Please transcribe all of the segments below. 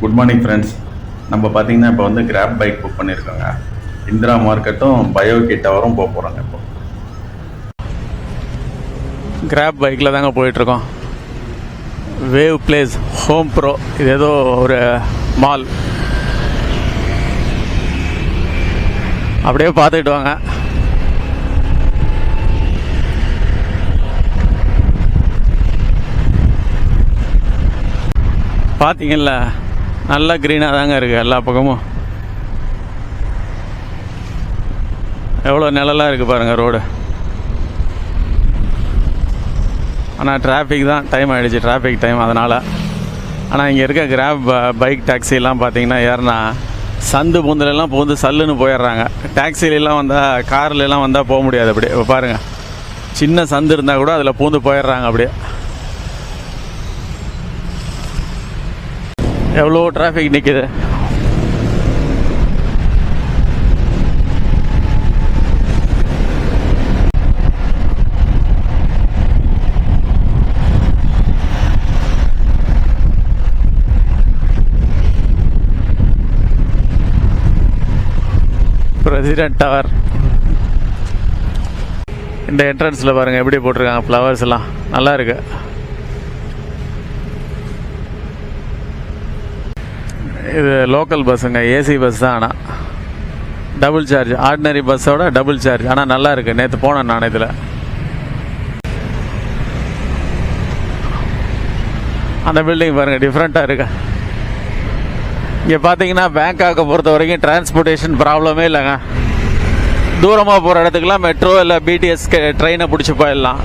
Good morning friends. நம்ம பார்த்தீங்கன்னா இப்போ வந்து கிராப் பைக் புக் பண்ணியிருக்கோங்க. இந்திரா மார்க்கெட்டும் பயோகி டவரும் போக போகிறாங்க. இப்போ கிராப் பைக்கில் தாங்க போயிட்டுருக்கோம். வேவ் பிளேஸ் ஹோம் ப்ரோ, இது ஏதோ ஒரு மால். அப்படியே பார்த்துக்கிட்டு வாங்க. பார்த்தீங்கல்ல, நல்லா க்ரீனாக தாங்க இருக்குது எல்லா பக்கமும். எவ்வளோ நிழலாக இருக்குது பாருங்கள் ரோடு. ஆனால் டிராஃபிக் தான், டைம் ஆகிடுச்சு, டிராஃபிக் டைம் அதனால். ஆனால் இங்கே இருக்க கிராப் பைக் டாக்ஸிலாம் பார்த்தீங்கன்னா ஏறினா சந்து பூந்துலெல்லாம் பூந்து சல்லுன்னு போயிடுறாங்க. டாக்ஸிலெலாம் வந்தால், கார்லெலாம் வந்தால் போக முடியாது. அப்படியே இப்போ பாருங்கள், சின்ன சந்து இருந்தால் கூட அதில் பூந்து போயிடுறாங்க. அப்படியே எவ்வளோ டிராஃபிக் நிற்கிது. President tower. இந்த என்ட்ரன்ஸில் பாருங்கள் எப்படி போட்டிருக்காங்க, ஃப்ளவர்ஸ் எல்லாம் நல்லா இருக்கு. இது லோக்கல் பஸ்ஸுங்க, ஏசி பஸ் தான். ஆனால் டபுள் சார்ஜ், ஆர்டினரி பஸ்ஸோட டபுள் சார்ஜ். ஆனால் நல்லா இருக்கு. நேற்று போனேன் நான் இதில். அந்த பில்டிங் பாருங்கள், டிஃப்ரெண்ட்டாக இருக்கு. இங்கே பார்த்தீங்கன்னா பேங்காக்கை பொறுத்த வரைக்கும் டிரான்ஸ்போர்ட்டேஷன் ப்ராப்ளமே இல்லைங்க. தூரமாக போகிற இடத்துக்குலாம் மெட்ரோ இல்லை பிடிஎஸ் ட்ரெயினை பிடிச்சி போயிடலாம்.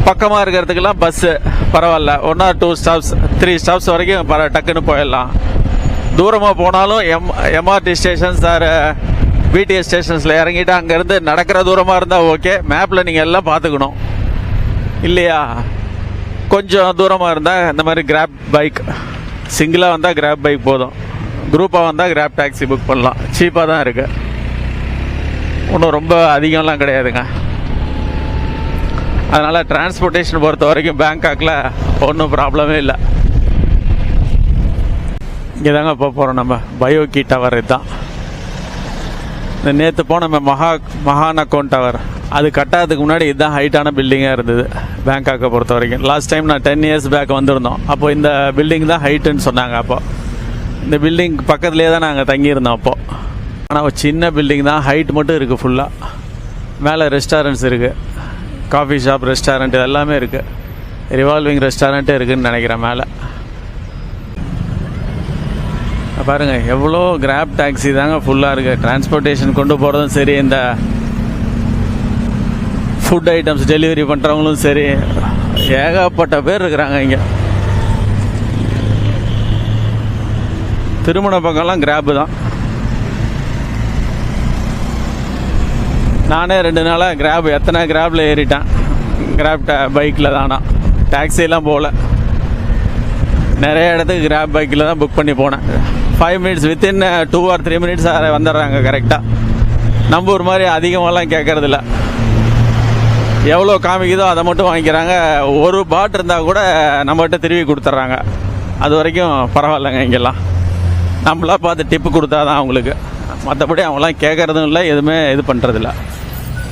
பக்கமாக இருக்கிறதுக்கெல்லாம் பஸ்ஸு பரவாயில்ல, 1 or 2 ஸ்டாப்ஸ் 3 ஸ்டாப்ஸ் வரைக்கும் டக்குன்னு போயிடலாம். தூரமாக போனாலும் எம்ஆர்டி ஸ்டேஷன்ஸ் ஆர் பிடிஎஸ் ஸ்டேஷன்ஸில் இறங்கிட்டு அங்கேருந்து நடக்கிற தூரமாக இருந்தால் ஓகே. மேப்பில் நீங்கள் எல்லாம் பார்த்துக்கணும் இல்லையா. கொஞ்சம் தூரமாக இருந்தால் இந்த மாதிரி கிராப் பைக், சிங்கிளாக வந்தால் கிராப் பைக் போதும். குரூப்பாக வந்தால் கிராப் டாக்ஸி புக் பண்ணலாம். சீப்பாக தான் இருக்குது, ஒன்றும் ரொம்ப அதிகம்லாம் கிடையாதுங்க. அதனால் டிரான்ஸ்போர்ட்டேஷன் பொறுத்த வரைக்கும் பேங்காக்கில் ஒன்றும் ப்ராப்ளமே இல்லை. இங்கே தாங்க போகிறோம் நம்ம, பயோகி டவர். இதுதான் இந்த நேற்று போன மகாநக்கோன் டவர். அது கட்டாததுக்கு முன்னாடி இதுதான் ஹைட்டான பில்டிங்காக இருந்தது பேங்காக்கை பொறுத்த வரைக்கும். லாஸ்ட் டைம் நான் 10 years பேக் வந்திருந்தோம். அப்போது இந்த பில்டிங் தான் ஹைட்டுன்னு சொன்னாங்க. அப்போது இந்த பில்டிங் பக்கத்துலேயே தான் நாங்கள் தங்கியிருந்தோம் அப்போது. ஆனால் ஒரு சின்ன பில்டிங் தான், ஹைட் மட்டும் இருக்குது ஃபுல்லாக. மேலே ரெஸ்டாரண்ட்ஸ் இருக்குது, காஃபி ஷாப், ரெஸ்டாரண்ட் எல்லாமே இருக்குது. ரிவால்விங் ரெஸ்டாரண்ட்டே இருக்குதுன்னு நினைக்கிறேன் மேலே. பாருங்கள், எவ்வளோ கிராப் டாக்ஸி தாங்க ஃபுல்லாக இருக்குது. டிரான்ஸ்போர்ட்டேஷன் கொண்டு போகிறதும் சரி, இந்த ஃபுட் ஐட்டம்ஸ் டெலிவரி பண்ணுறவங்களும் சரி, ஏகப்பட்ட பேர் இருக்கிறாங்க இங்கே. திருமண பக்கம்லாம் கிராப்பு தான். நானே 2 நாளாக கிராப், எத்தனை கிராப்பில் ஏறிட்டேன். கிராப் பைக்கில் தானா, டாக்ஸிலாம் போகல. நிறைய இடத்துக்கு கிராப் பைக்கில் தான் புக் பண்ணி போனேன். 5 minutes, வித்தின் 2 or 3 minutes வந்துடுறாங்க கரெக்டாக. நம்ம ஊர் மாதிரி அதிகமாகலாம் கேட்கறதில்ல. எவ்வளோ காமிக்குதோ அதை மட்டும் வாங்கிக்கிறாங்க. ஒரு பாட் இருந்தால் கூட நம்மகிட்ட திருப்பி கொடுத்துட்றாங்க. அது வரைக்கும் பரவாயில்லைங்க. இங்கெல்லாம் நம்மளாம் பார்த்து டிப்பு கொடுத்தா தான் அவங்களுக்கு. மற்றபடி அவங்களாம் கேட்குறதும் இல்லை, எதுவுமே இது பண்ணுறதில்ல.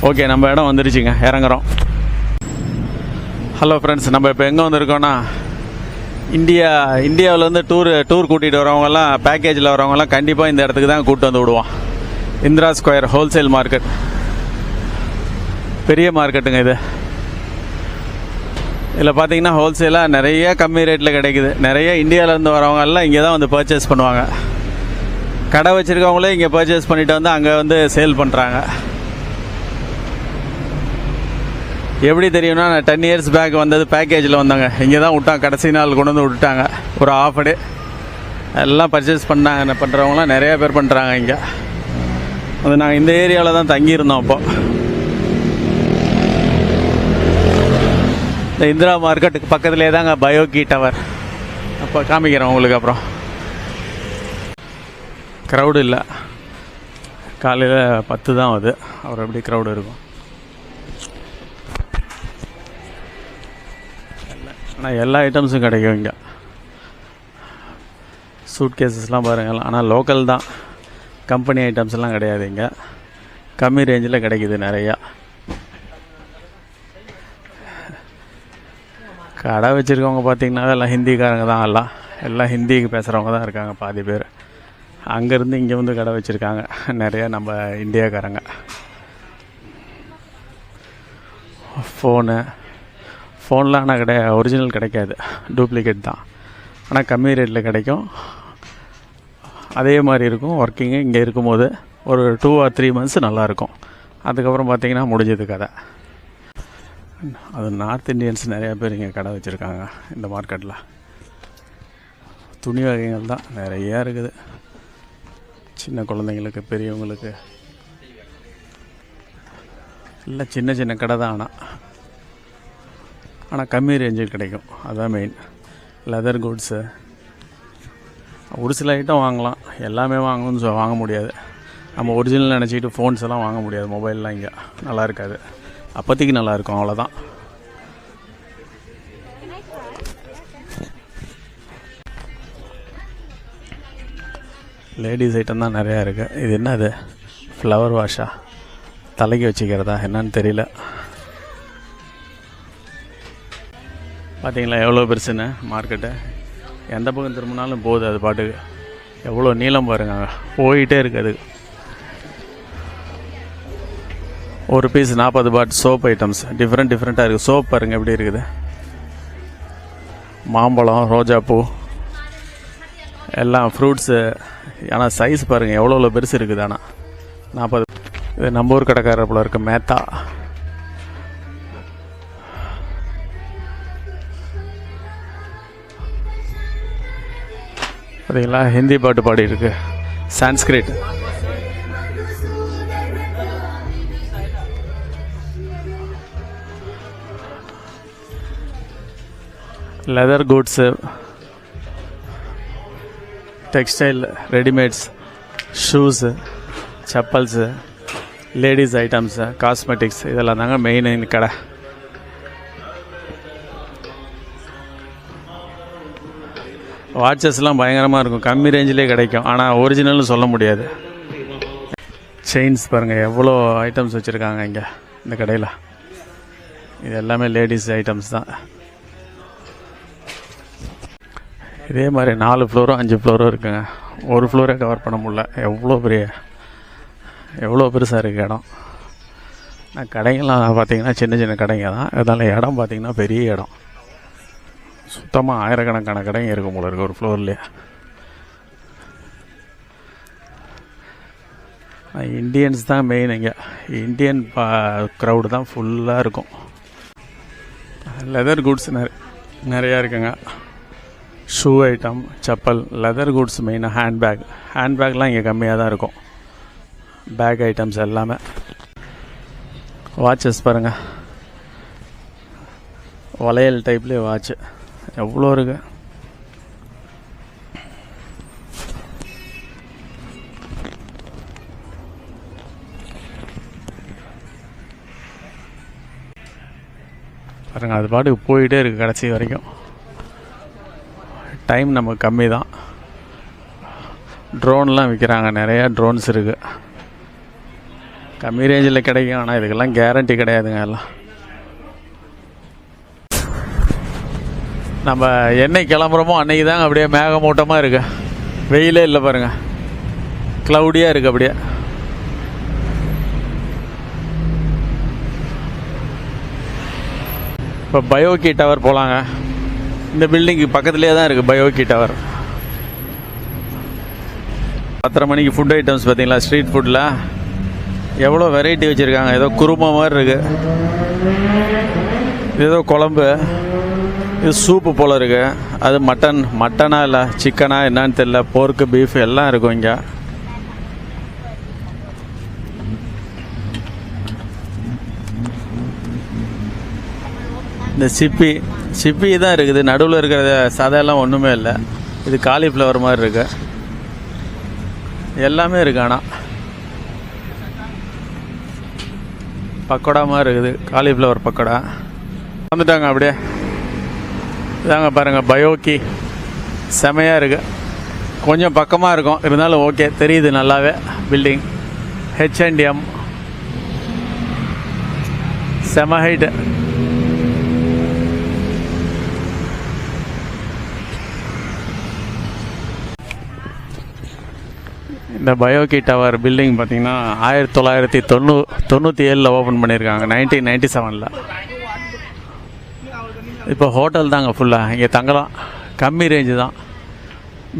ஓகே, நம்ம இடம் வந்துருச்சுங்க, இறங்குறோம். ஹலோ ஃப்ரெண்ட்ஸ், நம்ம இப்போ எங்கே வந்திருக்கோன்னா, இந்தியாவிலேருந்து டூர் கூட்டிகிட்டு வரவங்கலாம், பேக்கேஜில் வரவங்கலாம் கண்டிப்பாக இந்த இடத்துக்கு தான் கூப்பிட்டு வந்து விடுவோம். இந்திரா ஸ்கொயர் ஹோல்சேல் மார்க்கெட், பெரிய மார்க்கெட்டுங்க இது. இதில் பார்த்தீங்கன்னா ஹோல்சேலாக நிறைய கம்மி ரேட்டில் கிடைக்குது. நிறைய இந்தியாவிலேருந்து வரவங்க எல்லாம் இங்கே தான் வந்து பர்ச்சேஸ் பண்ணுவாங்க. கடை வச்சுருக்கவங்களே இங்கே பர்ச்சேஸ் பண்ணிவிட்டு வந்து அங்கே வந்து சேல் பண்ணுறாங்க. எப்படி தெரியும்னா, நான் 10 years பேக் வந்தது பேக்கேஜில் வந்தாங்க. இங்கே தான் விட்டாங்க, கடைசி நாள் கொண்டு வந்து விட்டுட்டாங்க. ஒரு ½ day எல்லாம் பர்ச்சேஸ் பண்ணுறவங்களாம் நிறைய பேர் பண்ணுறாங்க இங்கே. அது நாங்கள் இந்த ஏரியாவில் தான் தங்கியிருந்தோம். அப்போது இந்த இந்திரா மார்க்கெட்டுக்கு பக்கத்துலேயே தாங்க பயோகி டவர். அப்போ காமிக்கிறேன் உங்களுக்கு. அப்புறம் க்ரௌடு இல்லை, காலையில் 10 தான் ஆகுது. அப்புறம் எப்படி க்ரௌடு இருக்கும். ஆனால் எல்லா ஐட்டம்ஸும் கிடைக்கும் இங்கே. சூட் கேஸஸ்லாம் பாருங்கள், ஆனால் லோக்கல் தான், கம்பெனி ஐட்டம்ஸ்லாம் கிடையாது. இங்கே கம்மி ரேஞ்சில் கிடைக்கிது நிறையா. கடை வச்சுருக்கவங்க பார்த்திங்கன்னா எல்லாம் ஹிந்திக்காரங்க தான், எல்லாம் ஹிந்திக்கு பேசுகிறவங்க தான் இருக்காங்க பாதி பேர். அங்கேருந்து இங்கே வந்து கடை வச்சுருக்காங்க நிறையா நம்ம இந்தியாக்காரங்க. ஃபோன்லாம் ஆனால் ஒரிஜினல் கிடைக்காது, டூப்ளிகேட் தான். ஆனால் கம்மி ரேட்டில் கிடைக்கும், அதே மாதிரி இருக்கும். ஒர்க்கிங்கு இங்கே இருக்கும்போது ஒரு 2 or 3 months நல்லாயிருக்கும். அதுக்கப்புறம் பார்த்திங்கன்னா முடிஞ்சது கதை. அது நார்த் இந்தியன்ஸ் நிறையா பேர் இங்கே கடை வச்சுருக்காங்க இந்த மார்க்கெட்டில். துணி வகைகள் தான் நிறையா இருக்குது, சின்ன குழந்தைங்களுக்கு பெரியவங்களுக்கு இல்லை, சின்ன சின்ன கடை தான். ஆனால் கம்மி ரேஞ்சில் கிடைக்கும், அதுதான் மெயின். லெதர் குட்ஸு, ஒரு சில ஐட்டம் வாங்கலாம், எல்லாமே வாங்கணும்னு வாங்க முடியாது. நம்ம ஒரிஜினல் நினச்சிக்கிட்டு ஃபோன்ஸ் எல்லாம் வாங்க முடியாது. மொபைல்லாம் இங்கே நல்லா இருக்காது, அப்போதைக்கு நல்லாயிருக்கும், அவ்வளோதான். லேடிஸ் ஐட்டம் தான் நிறையா இருக்குது. இது என்னது, ஃப்ளவர் வாஷா, தலைக்கு வச்சுக்கிறதா என்னன்னு தெரியல. பார்த்தீங்களா எவ்வளோ பெருசுன்னு மார்க்கெட்டு, எந்த பக்கம் திரும்பினாலும் போகுது அது பாட்டுக்கு. எவ்வளோ நீளம் பாருங்க, போயிட்டே இருக்குது. ஒரு பீஸ் 40 பாட் சோப் ஐட்டம்ஸ், டிஃப்ரெண்ட்டாக இருக்குது. சோப் பாருங்கள் எப்படி இருக்குது, மாம்பழம், ரோஜாப்பூ, எல்லாம் ஃப்ரூட்ஸு. ஆனால் சைஸ் பாருங்கள் எவ்வளோ பெருசு இருக்குது. ஆனால் 40. இது நம்ம ஊர் கடைக்காரர் போல இருக்குது, மேத்தா. பார்த்தீங்களா ஹிந்தி பாட்டு பாடி இருக்கு, Sanskrit. Leather goods, textile, readymades, shoes, chappals, ladies items, cosmetics, இதெல்லாம் தாங்க மெயின் இந்த கடை. வாட்சஸ்லாம் பயங்கரமாக இருக்கும், கம்மி ரேஞ்சிலே கிடைக்கும், ஆனால் ஒரிஜினல்னு சொல்ல முடியாது. செயின்ஸ் பாருங்கள் எவ்வளோ ஐட்டம்ஸ் வச்சுருக்காங்க இங்கே இந்த கடையில். இது எல்லாமே லேடிஸ் ஐட்டம்ஸ் தான். இதே மாதிரி 4 ஃப்ளோரோ 5 ஃப்ளோரோ இருக்குங்க. ஒரு ஃப்ளோரே கவர் பண்ண முடியல, எவ்வளோ பெருசாக இருக்குது இடம். நான் கடைங்கள்லாம் பார்த்திங்கன்னா சின்ன சின்ன கடைங்க தான், அதனால் இடம் பார்த்திங்கன்னா பெரிய இடம். சுத்தமாக ஆயிரக்கணக்கான கடைங்க இருக்கும் போல இருக்குது ஒரு ஃப்ளோர்லேயே. இண்டியன்ஸ் தான் மெயின் இங்கே, இந்தியன் க்ரௌடு தான் ஃபுல்லாக இருக்கும். லெதர் குட்ஸ் நிறையா இருக்குங்க. Shoe item, chappal, leather goods மெயினாக. ஹேண்ட்பேக்லாம் இங்கே கம்மியாக தான் இருக்கும். பேக் ஐட்டம்ஸ் எல்லாமே. வாட்சஸ் பாருங்கள், வளையல் டைப்லேயே வாட்சு எவ்வளோ இருக்கு. பாருங்கள் அது பாட்டுக்கு போயிட்டே இருக்குது கடைசி வரைக்கும். டைம் நமக்கு கம்மி தான். ட்ரோன்லாம் விற்கிறாங்க, நிறையா ட்ரோன்ஸ் இருக்குது. கம்மி ரேஞ்சில் கிடைக்கும், ஆனால் இதுக்கெல்லாம் கேரண்டி கிடையாதுங்க. எல்லாம் நம்ம என்னைக்கு கிளம்புறோமோ அன்றைக்கி தாங்க அப்படியே மேகமூட்டமாக இருக்கு, வெயிலே இல்லை பாருங்கள், க்ளவுடியாக இருக்குது அப்படியே. இப்போ பயோகி டவர் போகலாங்க. இந்த பில்டிங்கு பக்கத்துலேயே தான் இருக்குது பயோகி டவர். 10:30 மணிக்கு ஃபுட் ஐட்டம்ஸ் பார்த்தீங்களா, ஸ்ட்ரீட் ஃபுட்டில் எவ்வளோ வெரைட்டி வச்சுருக்காங்க. ஏதோ குருமா மாதிரி இருக்குது, ஏதோ குழம்பு, இது சூப்பு போல் இருக்குது. அது மட்டனா இல்லை சிக்கனா என்னான்னு தெரியல, போர்க்கு பீஃப் எல்லாம் இருக்கும் இங்கே. இந்த சிப்பி தான் இருக்குது, நடுவில் இருக்கிற சதையெல்லாம் ஒன்றுமே இல்லை. இது காலிஃப்ளவர் மாதிரி இருக்கு, எல்லாமே இருக்கு. ஆனால் பக்கோடா மாதிரி இருக்குது, காலிஃப்ளவர் பக்கோடா. வந்துட்டாங்க அப்படியே. இதாங்க பாருங்கள் பயோகி, செமையாக இருக்குது. கொஞ்சம் பக்கமாக இருக்கும், இருந்தாலும் ஓகே, தெரியுது நல்லாவே பில்டிங். H&M செம ஹைட்டு. இந்த பயோகி டவர் பில்டிங் பார்த்தீங்கன்னா 1997 ஓப்பன் பண்ணியிருக்காங்க, 1997. இப்போ ஹோட்டல் தாங்க ஃபுல்லாக, இங்கே தங்கலாம், கம்மி ரேஞ்சு தான்,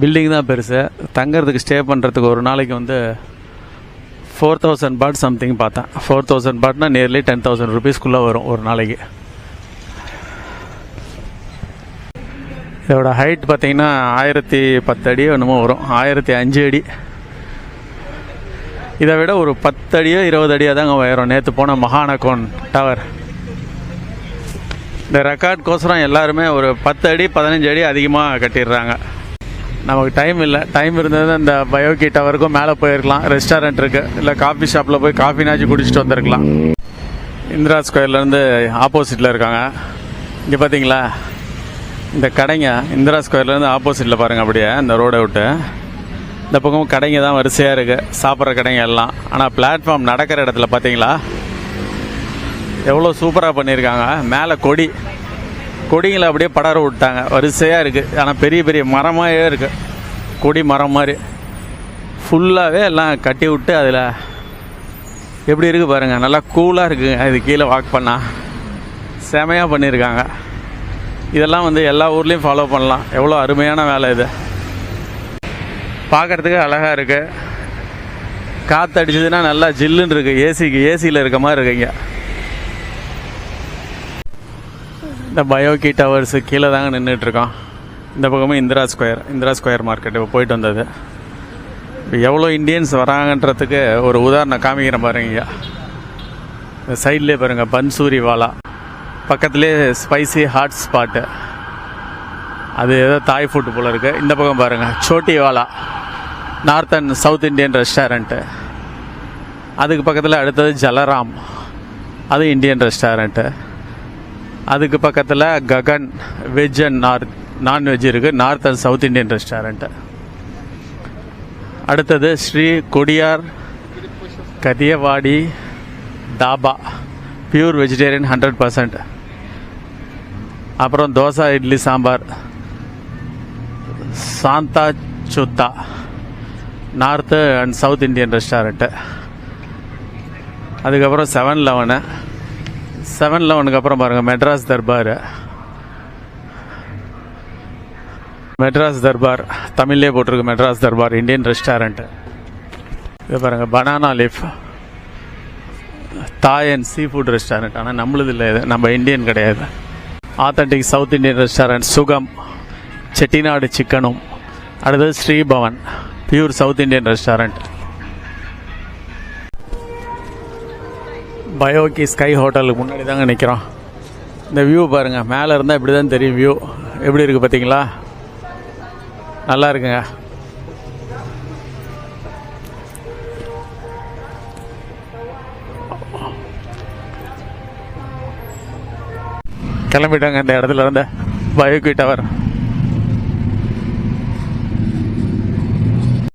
பில்டிங் தான் பெருசு. தங்கிறதுக்கு ஸ்டே பண்ணுறதுக்கு ஒரு நாளைக்கு வந்து 4000 பாட் சம்திங் பார்த்தேன். 4000 பாட்னா நியர்லி 10,000 ருபீஸ்க்குள்ளே வரும் ஒரு நாளைக்கு. இதோட ஹைட் பார்த்தீங்கன்னா 1010 அடி என்னமோ வரும், 1005 அடி. இதை விட ஒரு 10 அடியோ 20 அடியாக தாங்க உயரம். நேற்று போன மகானகோன் டவர், இந்த ரெக்கார்ட்கோசரம் எல்லாருமே ஒரு 10 அடி 15 அடி அதிகமாக கட்டிடுறாங்க. நமக்கு டைம் இல்லை, டைம் இருந்தது இந்த பயோகி டவருக்கும் மேலே போயிருக்கலாம், ரெஸ்டாரண்ட் இருக்குது, இல்லை காஃபி ஷாப்பில் போய் காஃபினாச்சும் குடிச்சிட்டு வந்திருக்கலாம். இந்திரா ஸ்கொயர்லேருந்து ஆப்போசிட்டில் இருக்காங்க. இங்கே பார்த்தீங்களா இந்த கடைங்க, இந்திரா ஸ்கொயர்லேருந்து ஆப்போசிட்டில் பாருங்கள், அப்படியே இந்த ரோடை விட்டு இந்த பக்கம் கடைங்க தான் வரிசையாக இருக்குது, சாப்பிட்ற கடைங்க எல்லாம். ஆனால் பிளாட்ஃபார்ம் நடக்கிற இடத்துல பார்த்தீங்களா எவ்வளோ சூப்பராக பண்ணியிருக்காங்க. மேலே கொடிங்களை அப்படியே படர விட்டாங்க, வரிசையாக இருக்குது. ஆனால் பெரிய பெரிய மரமாகவே இருக்குது, கொடி மரம் மாதிரி ஃபுல்லாகவே எல்லாம் கட்டி விட்டு அதில் எப்படி இருக்குது பாருங்கள், நல்லா கூலாக இருக்குங்க. இது கீழே வாக் பண்ணால் செமையாக பண்ணியிருக்காங்க. இதெல்லாம் வந்து எல்லா ஊர்லேயும் ஃபாலோ பண்ணலாம். எவ்வளோ அருமையான வேலை இது, பார்க்குறதுக்கு அழகாக இருக்குது. காற்று அடிச்சதுன்னா நல்லா ஜில்லுன்னு இருக்குது, ஏசியில் இருக்க மாதிரி இருக்குங்க. இந்த பயோகி டவர்ஸு கீழே தாங்க நின்றுட்டுருக்கோம். இந்த பக்கமும் இந்திரா ஸ்கொயர் மார்க்கெட் இப்போ போயிட்டு வந்தது. இப்போ எவ்வளோ இந்தியன்ஸ் வராங்கன்றதுக்கு ஒரு உதாரணம் காமிக்கிறேன் பாருங்க. இந்த சைட்லேயே பாருங்கள் பன்சூரி வாலா, பக்கத்துலேயே ஸ்பைசி ஹாட் ஸ்பாட்டு, அது ஏதோ தாய் ஃபுட்டு போல் இருக்குது. இந்த பக்கம் பாருங்கள் Chhoti Wala, north and south Indian restaurant. அதுக்கு பக்கத்தில் அடுத்தது ஜலராம், அது இந்தியன் ரெஸ்டாரண்ட்டு. அதுக்கு பக்கத்தில் ககன் வெஜ் அண்ட் நான்வெஜ் இருக்குது, north and south Indian restaurant. அடுத்தது ஸ்ரீ கொடியார் கதியவாடி தாபா, பியூர் வெஜிடேரியன் 100%. அப்புறம் தோசை இட்லி சாம்பார் சாந்தா சுத்தா, north and south Indian restaurant. அதுக்கப்புறம் 7-Eleven அப்புறம் பாருங்கள் மெட்ராஸ் தர்பார், தமிழ்லேயே போட்டிருக்கு மெட்ராஸ் தர்பார் இந்தியன் ரெஸ்டாரண்ட்டு. இது பாருங்கள் பனானா லீஃப், தாய் அண்ட் சீ ஃபுட் ரெஸ்டாரண்ட். ஆனால் நம்மளது இல்லை, இது நம்ம இந்தியன் கிடையாது. ஆத்தன்டிக் சவுத் இண்டியன் ரெஸ்டாரண்ட் சுகம், செட்டிநாடு சிக்கனும். அடுத்தது Sri Bhavan, pure south Indian restaurant. பயோகி sky ஹோட்டலுக்கு முன்னாடி தாங்க நிற்கிறோம். இந்த வியூ பாருங்கள், மேலே இருந்தால் இப்படி தான் தெரியும். வியூ எப்படி இருக்குது பார்த்தீங்களா, நல்லா இருக்குங்க. கிளம்பிட்டாங்க இந்த இடத்துல இருந்த பயோகி டவர்.